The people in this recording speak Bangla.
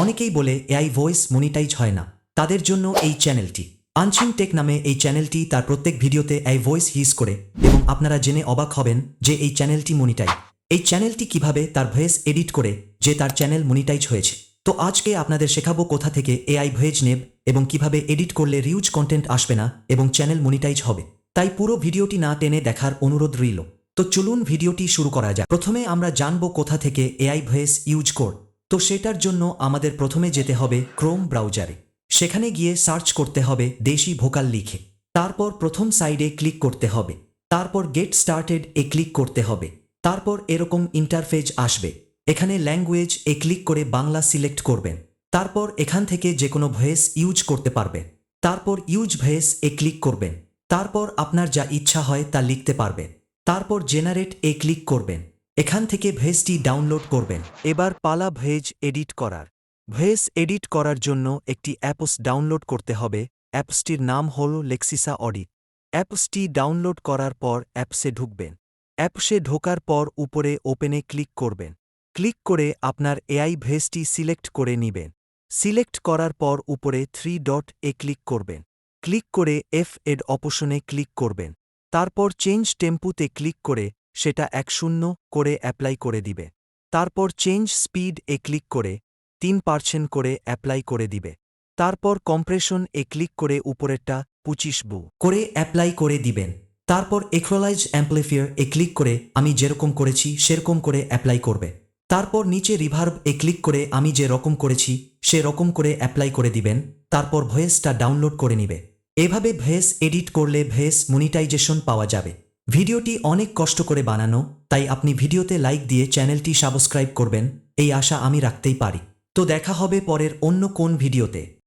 অনেকেই বলে এআই ভয়েস মনিটাইজ হয় না, তাদের জন্য এই চ্যানেলটি। আনচিন টেক নামে এই চ্যানেলটি তার প্রত্যেক ভিডিওতে এআই ভয়েস ইউজ করে এবং আপনারা জেনে অবাক হবেন যে এই চ্যানেলটি মনিটাইজ। এই চ্যানেলটি কিভাবে তার ভয়েস এডিট করে যে তার চ্যানেল মনিটাইজ হয়েছে। তো আজকে আপনাদের শেখাবো কোথা থেকে এআই ভয়েস নেব এবং কিভাবে এডিট করলে রিউজ কন্টেন্ট আসবে না এবং চ্যানেল মনিটাইজ হবে। তাই পুরো ভিডিওটি না টেনে দেখার অনুরোধ রইল। তো চলুন ভিডিওটি শুরু করা যাক। প্রথমে আমরা জানবো কোথা থেকে এআই ভয়েস ইউজ কর। তো সেটার জন্য আমাদের প্রথমে যেতে হবে ক্রোম ব্রাউজারে। সেখানে গিয়ে সার্চ করতে হবে দেশি ভোকাল লিখে। তারপর প্রথম সাইডে ক্লিক করতে হবে। তারপর গেট স্টার্টেড এ ক্লিক করতে হবে। তারপর এরকম ইন্টারফেস আসবে। এখানে ল্যাঙ্গুয়েজ এ ক্লিক করে বাংলা সিলেক্ট করবেন। তারপর এখান থেকে যে কোনো ভয়েস ইউজ করতে পারবেন। তারপর ইউজ ভয়েস এ ক্লিক করবেন। তারপর আপনার যা ইচ্ছা হয় তা লিখতে পারবেন। তারপর জেনারেট এ ক্লিক করবেন। এখান থেকে ভয়েসটি ডাউনলোড করবেন। এবার পালা ভয়েস এডিট করার। ভয়েস এডিট করার জন্য একটি অ্যাপস ডাউনলোড করতে হবে। অ্যাপসটির নাম হল লেক্সিসা অডিও। অ্যাপসটি ডাউনলোড করার পর অ্যাপসে ঢুকবেন। অ্যাপসে ঢোকার পর উপরে ওপেনে ক্লিক করবেন। ক্লিক করে আপনার এআই ভয়েসটি সিলেক্ট করে নেবেন। সিলেক্ট করার পর উপরে 3 ডট এ ক্লিক করবেন। ক্লিক করে এফ এড অপশনে ক্লিক করবেন। তারপর চেঞ্জ টেম্পোতে ক্লিক করে সেটা 1:0 করে অ্যাপ্লাই করে দিবে। তারপর চেঞ্জ স্পিড এ ক্লিক করে 3% করে অ্যাপ্লাই করে দিবে। তারপর কম্প্রেশন এ ক্লিক করে উপরেরটা 25 করে অ্যাপ্লাই করে দিবেন। তারপর ইকুয়ালাইজ অ্যাম্পলিফায়ার এ ক্লিক করে আমি যেরকম করেছি সেরকম করে অ্যাপ্লাই করবে। তারপর নিচে রিভার্ব এ ক্লিক করে আমি যে রকম করেছি সে রকম করে অ্যাপ্লাই করে দিবেন। তারপর ভয়েসটা ডাউনলোড করে নিবে। এভাবে ভয়েস এডিট করলে ভয়েস মনিটাইজেশন পাওয়া যাবে। ভিডিওটি অনেক কষ্ট করে বানানো, তাই আপনি ভিডিওতে লাইক দিয়ে চ্যানেলটি সাবস্ক্রাইব করবেন, এই আশা আমি রাখতেই পারি। তো দেখা হবে পরের অন্য কোন ভিডিওতে।